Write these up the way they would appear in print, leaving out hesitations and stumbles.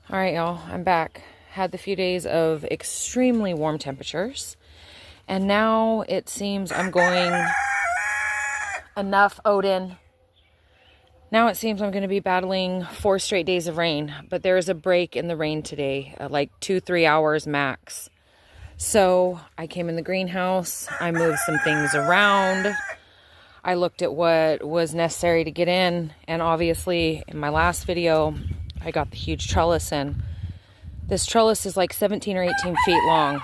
All right, y'all, I'm back. Had the few days of extremely warm temperatures, and now it seems I'm going enough, Odin. Now it seems I'm going to be battling 4 straight days of rain, but there is a break in the rain today, like 2-3 hours max. So I came in the greenhouse, I moved some things around, I looked at what was necessary to get in, and obviously in my last video, I got the huge trellis in. This trellis is like 17 or 18 feet long,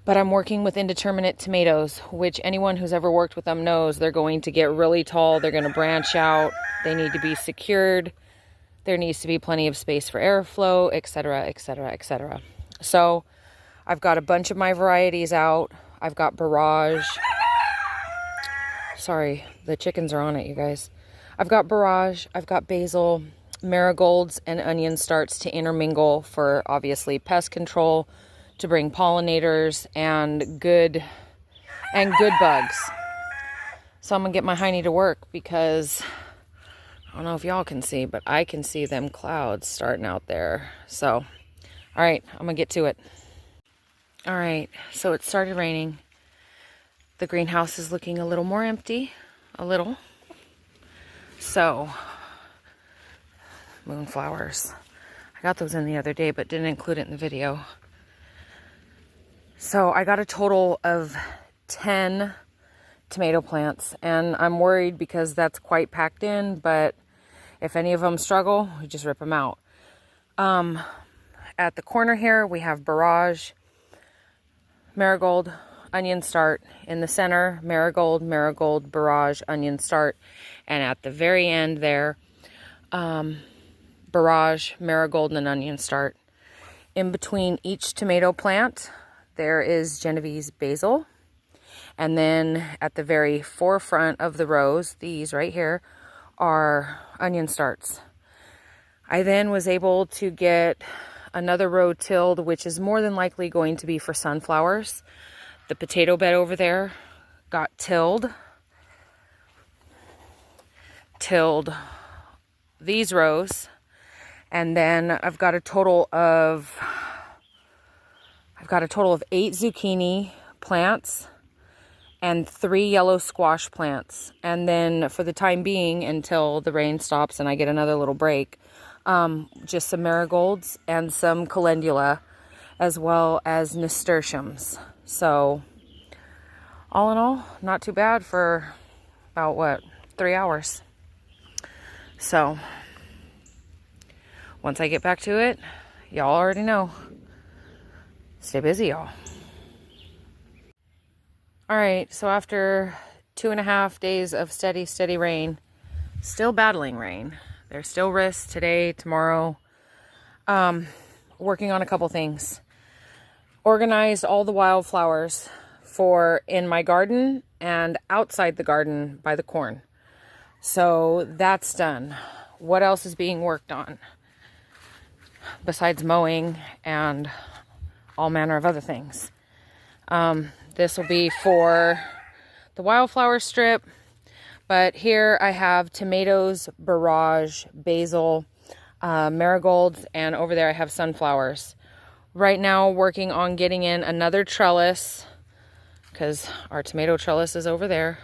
but I'm working with indeterminate tomatoes, which anyone who's ever worked with them knows they're going to get really tall. They're going to branch out. They need to be secured. There needs to be plenty of space for airflow, etc., etc., etc. So I've got a bunch of my varieties out. I've got Barrage. Sorry, the chickens are on it, you guys. I've got Barrage. I've got Basil, marigolds, and onion starts to intermingle for obviously pest control, to bring pollinators and good bugs. So I'm gonna get my hiney to work because I don't know if y'all can see, but I can see them clouds starting out there. So, all right, I'm gonna get to it. All right, so it started raining. The greenhouse is looking a little more empty, a little. So, moonflowers. I got those in the other day, but didn't include it in the video. So I got a total of 10 tomato plants, and I'm worried because that's quite packed in, but if any of them struggle, we just rip them out. At the corner here, we have Barrage, Marigold, Onion Start. In the center, Marigold, Marigold, Barrage, Onion Start. And at the very end there, Barrage, Marigold, and Onion Start. In between each tomato plant, there is Genovese basil. And then at the very forefront of the rows, these right here, are onion starts. I then was able to get another row tilled, which is more than likely going to be for sunflowers. The potato bed over there got tilled these rows. And then I've got a total of 8 zucchini plants and 3 yellow squash plants. And then for the time being, until the rain stops and I get another little break, just some marigolds and some calendula, as well as nasturtiums. So all in all, not too bad for about 3 hours. So once I get back to it, y'all already know. Stay busy, y'all. All right, so after 2.5 days of steady rain, still battling rain. There's still risks today, tomorrow. Working on a couple things. Organized all the wildflowers for in my garden and outside the garden by the corn. So that's done. What else is being worked on? Besides mowing and all manner of other things. This will be for the wildflower strip, but here I have tomatoes, Barrage, basil, marigolds, and over there I have sunflowers. Right now working on getting in another trellis because our tomato trellis is over there.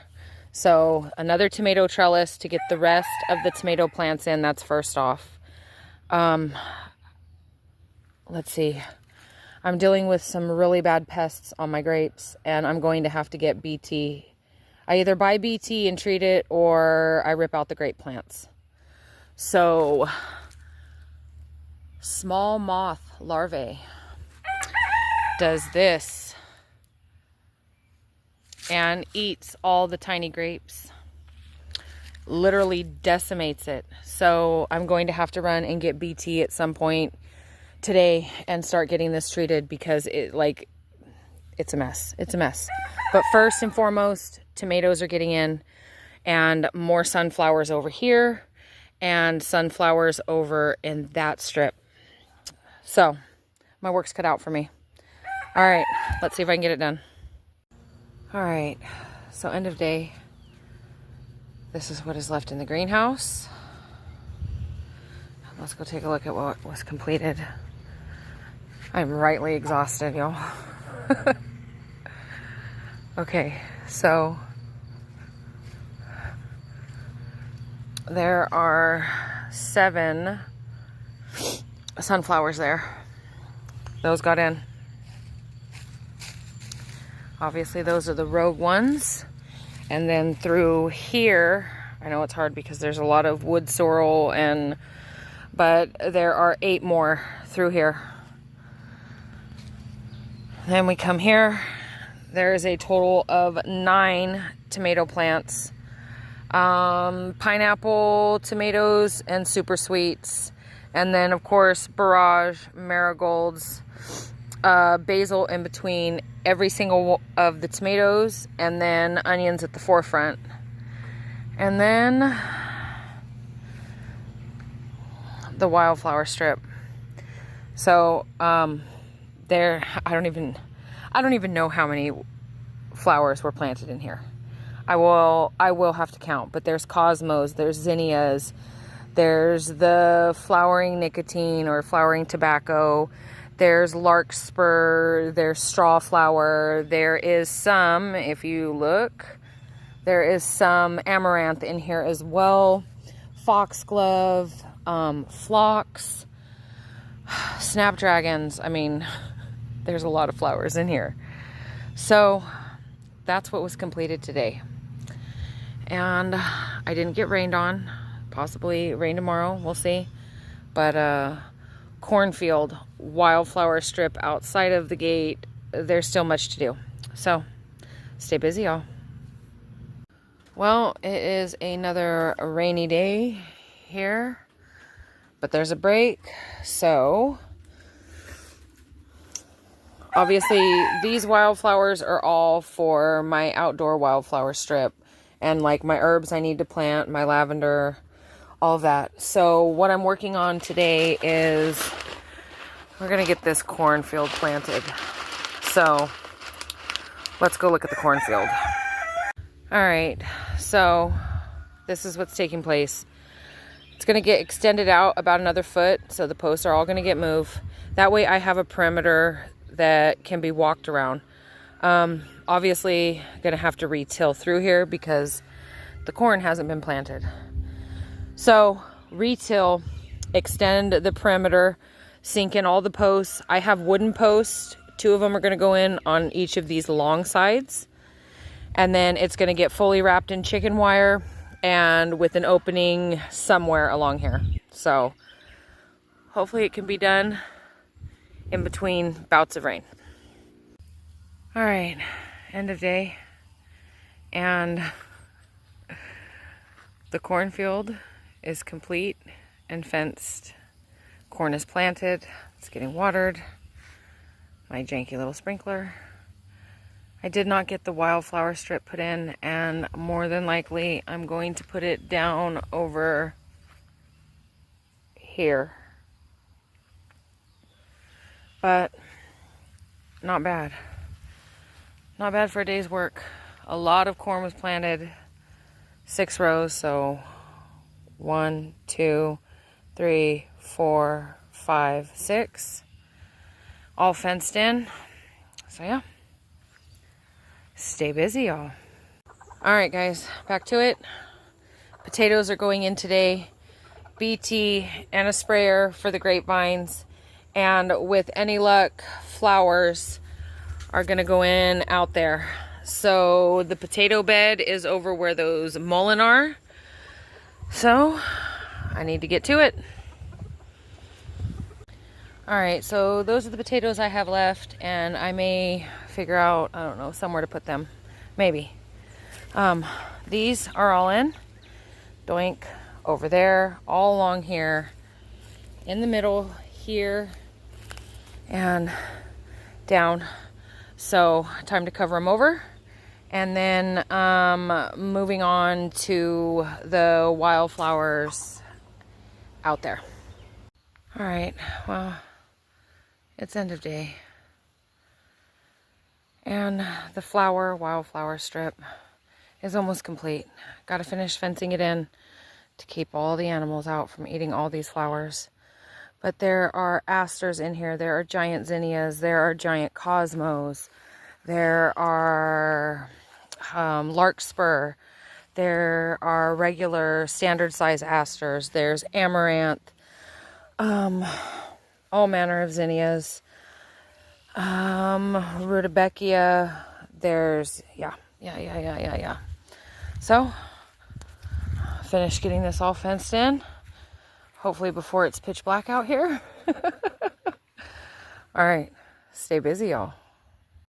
So another tomato trellis to get the rest of the tomato plants in. That's first off. Let's see. I'm dealing with some really bad pests on my grapes, and I'm going to have to get BT. I either buy BT and treat it, or I rip out the grape plants. So, small moth larvae does this and eats all the tiny grapes. Literally decimates it. So, I'm going to have to run and get BT at some point today and start getting this treated because it's a mess. It's a mess. But first and foremost, tomatoes are getting in, and more sunflowers over here and sunflowers over in that strip. So my work's cut out for me. All right, let's see if I can get it done. All right, so end of day. This is what is left in the greenhouse. Let's go take a look at what was completed. I'm rightly exhausted, y'all. Okay, so there are 7 sunflowers there. Those got in. Obviously, those are the rogue ones. And then through here, I know it's hard because there's a lot of wood sorrel, but there are 8 more through here. Then we come here. There is a total of 9 tomato plants. Pineapple, tomatoes, and super sweets. And then, of course, barrage, marigolds, basil in between every single of the tomatoes, and then onions at the forefront. And then the wildflower strip. So, there, I don't even know how many flowers were planted in here. I will have to count, but there's cosmos, there's zinnias, there's the flowering nicotine or flowering tobacco, there's larkspur, there's straw flower, there is some, if you look, there is some amaranth in here as well, foxglove, phlox, snapdragons. I mean, there's a lot of flowers in here. So that's what was completed today. And I didn't get rained on. Possibly rain tomorrow, we'll see. But cornfield, wildflower strip outside of the gate, there's still much to do. So stay busy, y'all. Well, it is another rainy day here, but there's a break. So obviously these wildflowers are all for my outdoor wildflower strip, and like my herbs I need to plant, my lavender, all of that. So what I'm working on today is we're gonna get this cornfield planted. So let's go look at the cornfield. All right, so this is what's taking place. It's gonna get extended out about another foot, so the posts are all gonna get moved. That way I have a perimeter that can be walked around. Obviously gonna have to re-till through here because the corn hasn't been planted. So re-till, extend the perimeter, sink in all the posts. I have wooden posts. 2 of them are gonna go in on each of these long sides. And then it's gonna get fully wrapped in chicken wire and with an opening somewhere along here. So hopefully it can be done in between bouts of rain. All right, end of day. And the cornfield is complete and fenced. Corn is planted, it's getting watered. My janky little sprinkler. I did not get the wildflower strip put in, and more than likely I'm going to put it down over here. But not bad. Not bad for a day's work. A lot of corn was planted, 6 rows, so 1, 2, 3, 4, 5, 6. All fenced in. So yeah. Stay busy, y'all. All right, guys, back to it. Potatoes are going in today. BT and a sprayer for the grapevines. And with any luck, flowers are gonna go in out there. So the potato bed is over where those mullein are. So I need to get to it. All right, so those are the potatoes I have left, and I may figure out, I don't know, somewhere to put them. Maybe. These are all in. Doink, over there, all along here, in the middle here, and down. So time to cover them over. And then moving on to the wildflowers out there. All right, well, it's end of day. And the wildflower strip is almost complete. Got to finish fencing it in. to keep all the animals out from eating all these flowers. But there are asters in here. There are giant zinnias. There are giant cosmos. There are larkspur. There are regular standard size asters. There's amaranth. All manner of zinnias. Rudbeckia. There's, yeah. So, finished getting this all fenced in. Hopefully before it's pitch black out here. All right. Stay busy, y'all.